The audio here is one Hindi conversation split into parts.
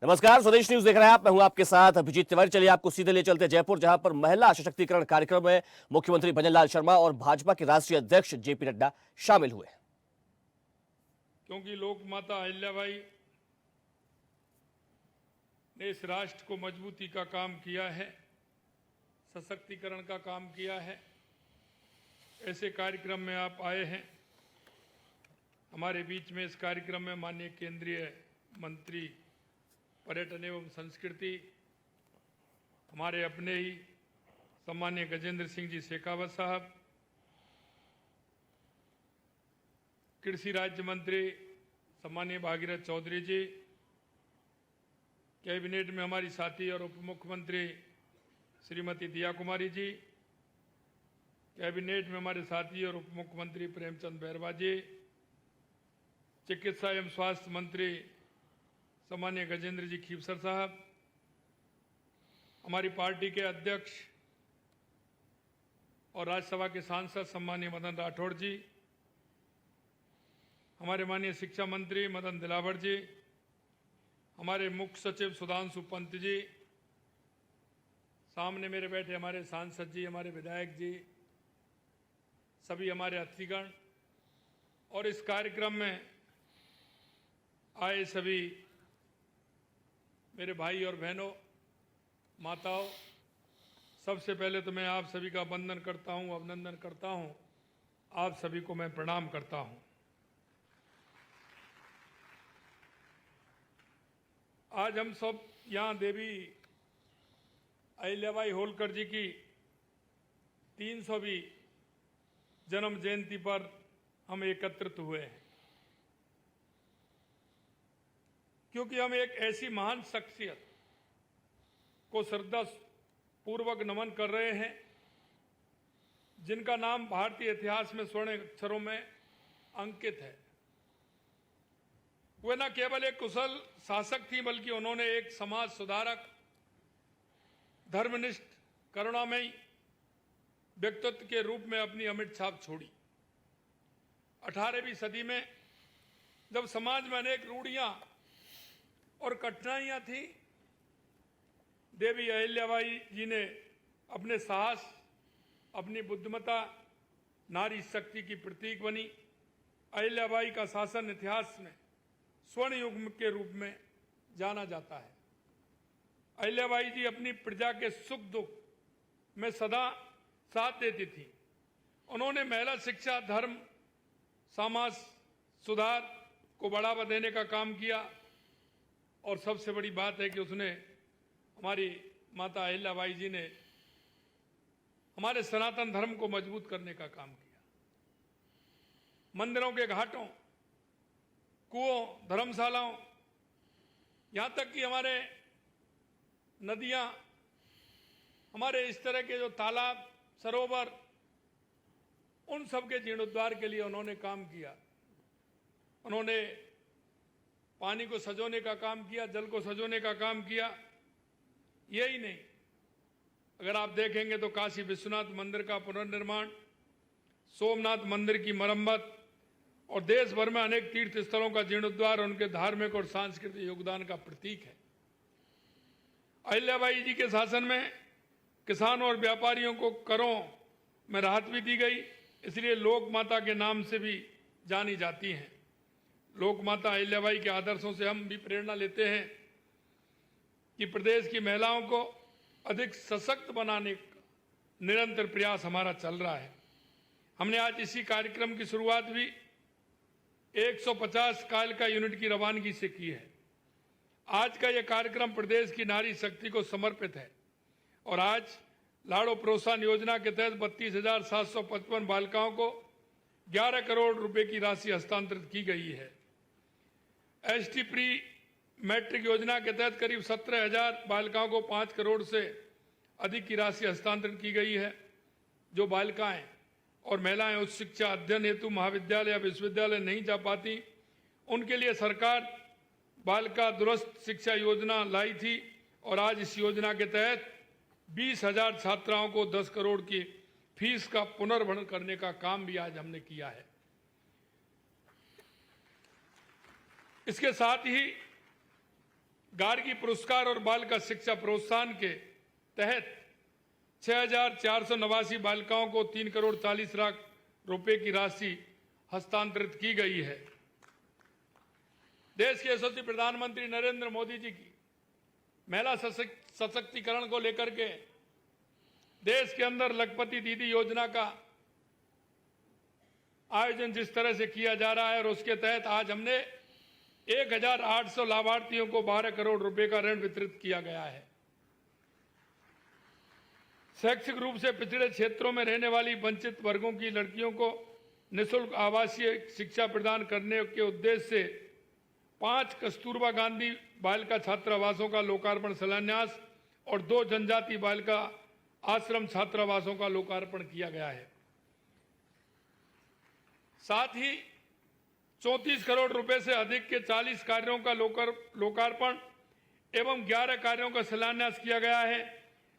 नमस्कार, स्वदेश न्यूज देख रहे हैं आप। मैं हूं आपके साथ अभिजीत तिवारी। चलिए आपको सीधे ले चलते जयपुर, जहां पर महिला सशक्तिकरण कार्यक्रम में मुख्यमंत्री भजनलाल शर्मा और भाजपा के राष्ट्रीय अध्यक्ष जेपी नड्डा शामिल हुए। क्योंकि लोक माता अहिल्याबाई ने इस राष्ट्र को मजबूती का काम किया है, सशक्तिकरण का काम किया है। ऐसे कार्यक्रम में आप आए हैं। हमारे बीच में इस कार्यक्रम में माननीय केंद्रीय मंत्री पर्यटन एवं संस्कृति, हमारे अपने ही सम्माननीय गजेंद्र सिंह जी शेखावत साहब, कृषि राज्य मंत्री सम्माननीय भागीरथ चौधरी जी, कैबिनेट में हमारी साथी और उप मुख्यमंत्री श्रीमती दिया कुमारी जी, कैबिनेट में हमारे साथी और उप मुख्यमंत्री प्रेमचंद बैरवा जी, चिकित्सा एवं स्वास्थ्य मंत्री सम्माननीय गजेंद्र जी खीवसर साहब, हमारी पार्टी के अध्यक्ष और राज्यसभा के सांसद सम्माननीय मदन राठौड़ जी, हमारे माननीय शिक्षा मंत्री मदन दिलावर जी, हमारे मुख्य सचिव सुधांशु पंत जी, सामने मेरे बैठे हमारे सांसद जी, हमारे विधायक जी, सभी हमारे अतिथिगण और इस कार्यक्रम में आए सभी मेरे भाई और बहनों, माताओं, सबसे पहले तो मैं आप सभी का वंदन करता हूं, अभिनंदन करता हूं। आप सभी को मैं प्रणाम करता हूं। आज हम सब यहाँ देवी अहिल्याबाई होलकर जी की 300वीं जन्म जयंती पर हम एकत्रित हुए हैं, क्योंकि हम एक ऐसी महान शख्सियत को श्रद्धा पूर्वक नमन कर रहे हैं जिनका नाम भारतीय इतिहास में स्वर्ण अक्षरों में अंकित है। वे न केवल एक कुशल शासक थी, बल्कि उन्होंने एक समाज सुधारक, धर्मनिष्ठ, करुणामयी व्यक्तित्व के रूप में अपनी अमिट छाप छोड़ी। 18वीं सदी में जब समाज में अनेक रूढ़ियां और कठिनाइयां थी, देवी अहिल्याबाई जी ने अपने साहस, अपनी बुद्धिमत्ता, नारी शक्ति की प्रतीक बनी। अहिल्याबाई का शासन इतिहास में स्वर्ण युग के रूप में जाना जाता है। अहिल्याबाई जी अपनी प्रजा के सुख दुख में सदा साथ देती थी। उन्होंने महिला शिक्षा, धर्म, समाज सुधार को बढ़ावा देने का काम किया और सबसे बड़ी बात है कि उसने, हमारी माता अहिल्याबाई जी ने हमारे सनातन धर्म को मजबूत करने का काम किया। मंदिरों के घाटों, कुओं, धर्मशालाओं, यहां तक कि हमारे नदियां, हमारे इस तरह के जो तालाब, सरोवर, उन सब के जीर्णोद्धार के लिए उन्होंने काम किया। उन्होंने पानी को सजोने का काम किया, जल को सजोने का काम किया। यही नहीं, अगर आप देखेंगे तो काशी विश्वनाथ मंदिर का पुनर्निर्माण, सोमनाथ मंदिर की मरम्मत और देश भर में अनेक तीर्थ स्थलों का जीर्णोद्धार उनके धार्मिक और सांस्कृतिक योगदान का प्रतीक है। अहिल्याबाई जी के शासन में किसानों और व्यापारियों को करों में राहत भी दी गई, इसलिए लोक माता के नाम से भी जानी जाती हैं। लोक माता अहिल्याबाई के आदर्शों से हम भी प्रेरणा लेते हैं कि प्रदेश की महिलाओं को अधिक सशक्त बनाने का निरंतर प्रयास हमारा चल रहा है। हमने आज इसी कार्यक्रम की शुरुआत भी 150 कालिका यूनिट की रवानगी से की है। आज का यह कार्यक्रम प्रदेश की नारी शक्ति को समर्पित है और आज लाड़ो प्रोत्साहन योजना के तहत 32,755 बालिकाओं को 11 करोड़ रुपए की राशि हस्तांतरित की गई है। एसटी प्री मैट्रिक योजना के तहत करीब 17,000 बालिकाओं को 5 करोड़ से अधिक की राशि हस्तांतरित की गई है। जो बालिकाएं और महिलाएं उच्च शिक्षा अध्ययन हेतु महाविद्यालय या विश्वविद्यालय नहीं जा पाती, उनके लिए सरकार बालिका दूरस्थ शिक्षा योजना लाई थी और आज इस योजना के तहत 20,000 छात्राओं को 10 करोड़ की फीस का पुनर्भरण करने का काम भी आज हमने किया है। इसके साथ ही गार्गी पुरस्कार और बालिका शिक्षा प्रोत्साहन के तहत 6,489 बालिकाओं को 3,40,00,000 रुपए की राशि हस्तांतरित की गई है। देश के यशस्वी प्रधानमंत्री नरेंद्र मोदी जी की महिला सशक्तिकरण को लेकर के देश के अंदर लखपति दीदी योजना का आयोजन जिस तरह से किया जा रहा है और उसके तहत आज हमने 1,800 लाभार्थियों को 12 करोड़ रुपए का ऋण वितरित किया गया है। शैक्षिक रूप से पिछड़े क्षेत्रों में रहने वाली वंचित वर्गों की लड़कियों को निःशुल्क आवासीय शिक्षा प्रदान करने के उद्देश्य से 5 कस्तूरबा गांधी बालिका छात्रावासों का लोकार्पण शिलान्यास और 2 जनजाति बालिका आश्रम छात्रावासों का लोकार्पण किया गया है। साथ ही 34 करोड़ रुपए से अधिक के 40 कार्यों का लोकार्पण एवं 11 कार्यों का शिलान्यास किया गया है।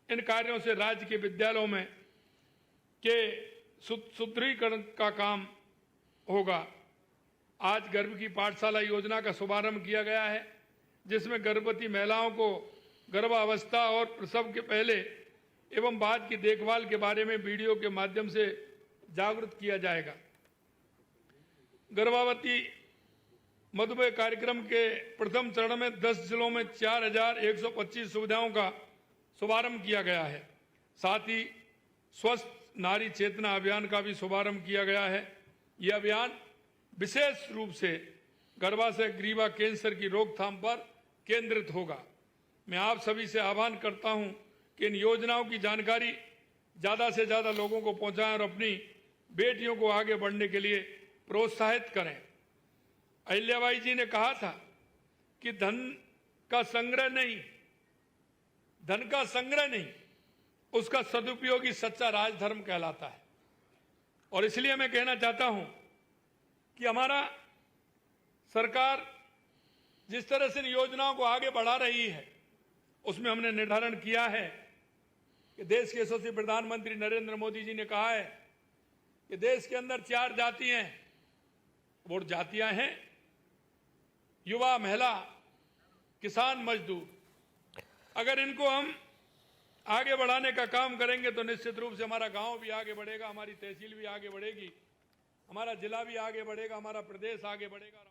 इन कार्यों से राज्य के विद्यालयों में के सुदृढ़ीकरण का काम होगा। आज गर्भ की पाठशाला योजना का शुभारंभ किया गया है, जिसमें गर्भवती महिलाओं को गर्भावस्था और प्रसव के पहले एवं बाद की देखभाल के बारे में वीडियो के माध्यम से जागरूक किया जाएगा। गर्भवती मधुमेह कार्यक्रम के प्रथम चरण में 10 जिलों में 4,125 सुविधाओं का शुभारंभ किया गया है। साथ ही स्वस्थ नारी चेतना अभियान का भी शुभारंभ किया गया है। यह अभियान विशेष रूप से गर्भाशय ग्रीवा कैंसर की रोकथाम पर केंद्रित होगा। मैं आप सभी से आह्वान करता हूं कि इन योजनाओं की जानकारी ज्यादा से ज्यादा लोगों को पहुंचाएं और अपनी बेटियों को आगे बढ़ने के लिए प्रोत्साहित करें। अहिल्याबाई जी ने कहा था कि धन का संग्रह नहीं, उसका सदुपयोग ही सच्चा राजधर्म कहलाता है। और इसलिए मैं कहना चाहता हूं कि हमारा सरकार जिस तरह से इन योजनाओं को आगे बढ़ा रही है, उसमें हमने निर्धारण किया है कि देश के यशस्वी प्रधानमंत्री नरेंद्र मोदी जी ने कहा है कि देश के अंदर 4 जातियां हैं। वो जातियां हैं युवा, महिला, किसान, मजदूर। अगर इनको हम आगे बढ़ाने का काम करेंगे तो निश्चित रूप से हमारा गांव भी आगे बढ़ेगा, हमारी तहसील भी आगे बढ़ेगी, हमारा जिला भी आगे बढ़ेगा, हमारा प्रदेश आगे बढ़ेगा।